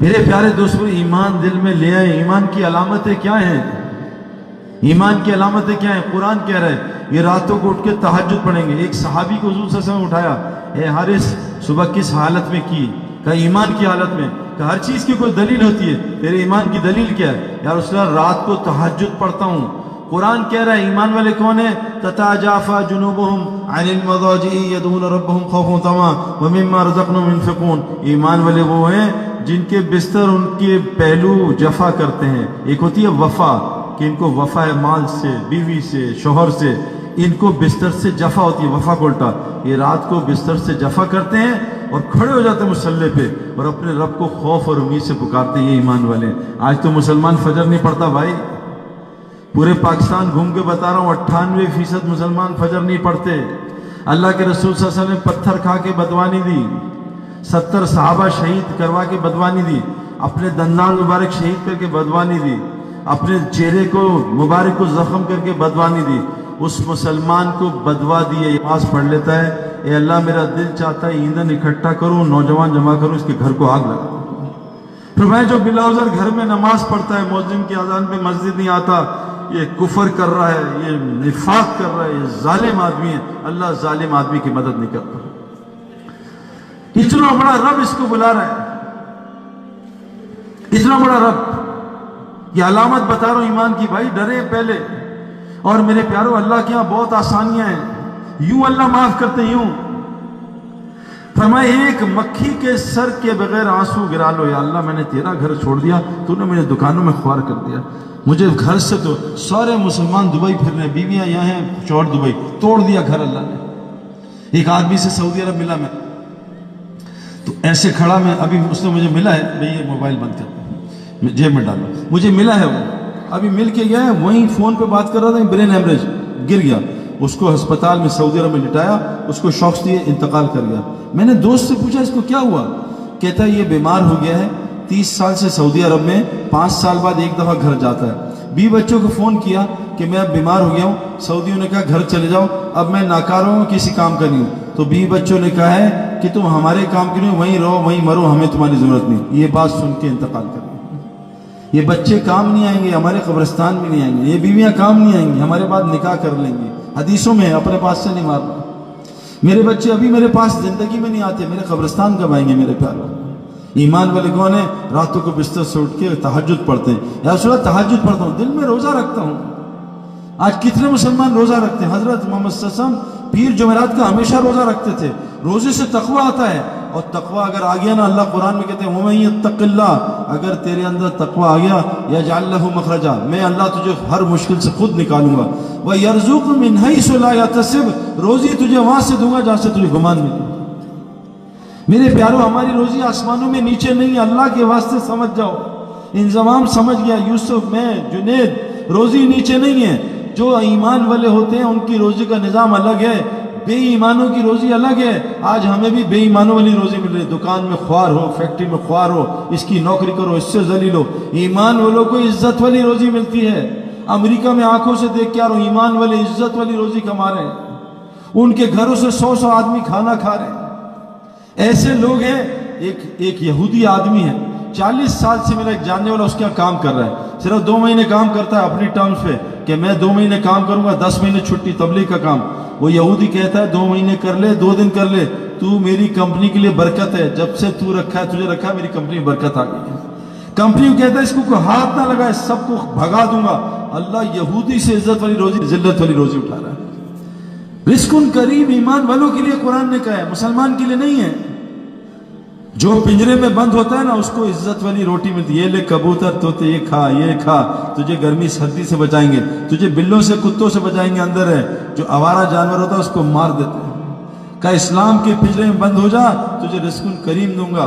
میرے پیارے دوستوں، ایمان دل میں لے آئے۔ ایمان کی علامتیں کیا ہیں؟ ایمان کی علامتیں کیا ہیں؟ قرآن کہہ رہا ہے یہ راتوں کو اٹھ کے تہجد پڑھیں گے۔ ایک صحابی کو حضور صلی اللہ علیہ وسلم نے اٹھایا، اے حارث صبح کس حالت میں کی؟ کہا ایمان کی حالت میں۔ کہا ہر چیز کی کوئی دلیل ہوتی ہے، تیرے ایمان کی دلیل کیا ہے؟ یا رسول اللہ رات کو تہجد پڑھتا ہوں۔ قرآن کہہ رہا ہے ایمان والے کون ہیں؟ تتجافى جنوبهم عن المضاجع يدعون ربهم خوفا وطمعا ومما رزقناهم ينفقون۔ ایمان والے وہ ہیں جن کے بستر ان کے پہلو جفا کرتے ہیں۔ ایک ہوتی ہے وفا کہ ان کو وفا ہے مال سے، بیوی سے، شوہر سے، ان کو بستر سے جفا ہوتی ہے، وفا کو الٹا۔ یہ رات کو بستر سے جفا کرتے ہیں اور کھڑے ہو جاتے ہیں مصلی پہ اور اپنے رب کو خوف اور امید سے پکارتے ہیں۔ یہ ایمان والے ہیں۔ آج تو مسلمان فجر نہیں پڑھتا بھائی، پورے پاکستان گھوم کے بتا رہا ہوں 98% مسلمان فجر نہیں پڑھتے۔ اللہ کے رسول صلی اللہ علیہ وسلم نے پتھر کھا کے بدوانی دی، 70 صحابہ شہید کروا کے بدوانی دی، اپنے دندان مبارک شہید کر کے بدوانی دی، اپنے چہرے کو مبارک کو زخم کر کے بدوانی دی۔ اس مسلمان کو بدوا دی ہے، نماز پڑھ لیتا ہے، اے اللہ میرا دل چاہتا ہے ایندھن اکٹھا کروں، نوجوان جمع کروں، اس کے گھر کو آگ لگا۔ پھر میں جو بلا عذر گھر میں نماز پڑھتا ہے، مؤذن کی اذان پہ مسجد نہیں آتا، یہ کفر کر رہا ہے، یہ نفاق کر رہا ہے، یہ ظالم آدمی ہے۔ اللہ ظالم آدمی کی مدد نہیں کرتا۔ اتنا بڑا رب اس کو بلا رہا ہے، اتنا بڑا رب۔ یہ علامت بتا رہا ہوں ایمان کی، بھائی ڈرے پہلے۔ اور میرے پیارو اللہ کے یہاں بہت آسانیاں ہیں، یوں اللہ معاف کرتے ہیں، یوں فرمائے ایک مکھی کے سر کے بغیر آنسو گرا لو، یا اللہ میں نے تیرا گھر چھوڑ دیا، تو نے مجھے دکانوں میں خوار کر دیا، مجھے گھر سے تو سارے مسلمان دبئی پھر رہے، بیویاں یہاں ہیں چور دبئی، توڑ دیا گھر اللہ نے۔ ایک آدمی سے سعودی عرب ملا میں، تو ایسے کھڑا میں، ابھی اس نے مجھے ملا ہے، بھئی یہ موبائل بند کر جیب میں ڈالو، مجھے ملا ہے، وہ ابھی مل کے گیا ہے، وہیں فون پہ بات کر رہا تھا، برین ہیمریج گر گیا، اس کو ہسپتال میں سعودی عرب میں لٹایا، اس کو شوکس دیے، انتقال کر گیا۔ میں نے دوست سے پوچھا اس کو کیا ہوا؟ کہتا ہے یہ بیمار ہو گیا ہے، 30 سال سے سعودی عرب میں 5 سال بعد ایک دفعہ گھر جاتا ہے۔ 20 بچوں کو فون کیا کہ میں اب بیمار ہو گیا ہوں، سعودیوں نے کہا گھر چلے جاؤ، اب میں ناکارہ ہوں، کسی کام کا نہیں ہوں۔ تو 20 بچوں نے کہا ہے کہ تم ہمارے کام کے نہیں، وہیں رہو وہیں مرو، ہمیں تمہاری ضرورت نہیں۔ یہ بات سن کے انتقال کر گیا۔ یہ بچے کام نہیں آئیں گے، ہمارے قبرستان میں نہیں آئیں گے، یہ بیویاں کام نہیں آئیں گی، ہمارے بعد نکاح کر لیں گی، حدیثوں میں اپنے پاس سے نہیں مارنا۔ میرے بچے ابھی میرے پاس زندگی میں نہیں آتے، میرے قبرستان کب آئیں گے میرے پیاروں؟ ایمان والے کون ہیں؟ راتوں کو بستر سے اٹھ کے تہجد پڑھتے ہیں۔ یا رسول اللہ تہجد پڑھتا ہوں، دل میں روزہ رکھتا ہوں۔ آج کتنے مسلمان روزہ رکھتے ہیں؟ حضرت محمد صلی اللہ علیہ وسلم پیر جمعرات کا ہمیشہ روزہ رکھتے تھے۔ روزے سے تقوی آتا ہے، اور تقوی اگر آ گیا نا، اللہ قرآن میں کہتے ہیں وَمَن يَتَّقِ اللَّهَ، اگر تیرے اندر تقوی آ گیا، يَجْعَلْ لَهُ مَخْرَجًا، میں اللہ تجھے ہر مشکل سے خود نکالوں گا، وَيَرْزُقْ مِنْ حَيْثُ لَا يَحْتَسِبُ، روزی تجھے وہاں سے دوں گا جہاں سے تجھے گمان ملے۔ میرے پیارو ہماری روزی آسمانوں میں نیچے نہیں ہے، اللہ کے واسطے سمجھ جاؤ، انضمام سمجھ گیا یوسف، میں جنید، روزی نیچے نہیں ہے۔ جو ایمان والے ہوتے ہیں ان کی روزی کا نظام الگ ہے، بے ایمانوں کی روزی الگ ہے۔ آج ہمیں بھی بے ایمانوں والی روزی مل رہی ہے، دکان میں خوار ہو، فیکٹری میں خوار ہو، اس کی نوکری کرو، اس سے ذلیل ہو۔ ایمان والوں کو عزت والی روزی ملتی ہے۔ امریکہ میں آنکھوں سے دیکھ کے آ رہا ہوں، ایمان والے عزت والی روزی کما رہے ہیں، ان کے گھروں سے 100 آدمی کھانا کھا رہے ہیں۔ ایسے لوگ ہیں، ایک یہودی آدمی ہے، 40 سال سے میرا ایک جاننے والا اس کے یہاں کام کر رہا ہے، صرف 2 مہینے کام کرتا ہے اپنی ٹرمز پہ کہ میں 2 مہینے کام کروں گا، 10 مہینے چھٹی، تبلیغ کا کام۔ وہ یہودی کہتا ہے 2 مہینے کر لے، 2 دن کر لے، تو میری کمپنی کے لیے برکت ہے، جب سے تو رکھا ہے، تجھے رکھا ہے، میری کمپنی میں برکت آ گئی ہے۔ کمپنی کو کہتا ہے اس کو کوئی ہاتھ نہ لگائے، سب کو بھگا دوں گا۔ اللہ یہودی سے عزت والی روزی، ذلت والی روزی اٹھا رہا ہے۔ رزق کریم ایمان والوں کے لیے قرآن نے کہا ہے، مسلمان کے لیے نہیں ہے۔ جو پنجرے میں بند ہوتا ہے نا، اس کو عزت والی روٹی ملتی ہے، یہ لے کبوتر طوطے، یہ کھا، یہ کھا، تجھے گرمی سردی سے بچائیں گے، تجھے بلوں سے کتوں سے بچائیں گے، اندر ہے۔ جو آوارہ جانور ہوتا ہے اس کو مار دیتے ہیں۔ کہ اسلام کے پنجرے میں بند ہو جا، تجھے رزق کریم دوں گا،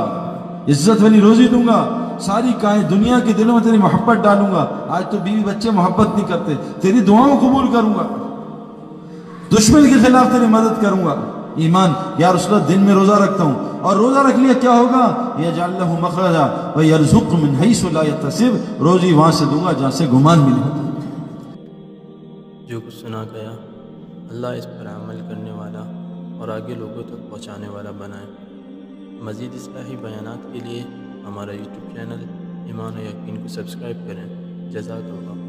عزت والی روزی دوں گا، ساری دنیا کے دلوں میں تیری محبت ڈالوں گا۔ آج تو بیوی بچے محبت نہیں کرتے، تیری دعاؤں قبول کروں گا، دشمن کے خلاف تیری مدد کروں گا۔ ایمان، یا رسول اللہ دن میں روزہ رکھتا ہوں، اور روزہ رکھ لیا کیا ہوگا؟ یجعل لہ مخرجا ویرزق من حیث لا یحتسب، روزی وہاں سے دوں گا جہاں سے گمان بھی نہیں ہوتا۔ جو کچھ سنا گیا اللہ اس پر عمل کرنے والا اور آگے لوگوں تک پہنچانے والا بنائے۔ مزید اصلاحی بیانات کے لیے ہمارا یوٹیوب چینل ایمان و یقین کو سبسکرائب کریں۔ جزاک اللہ۔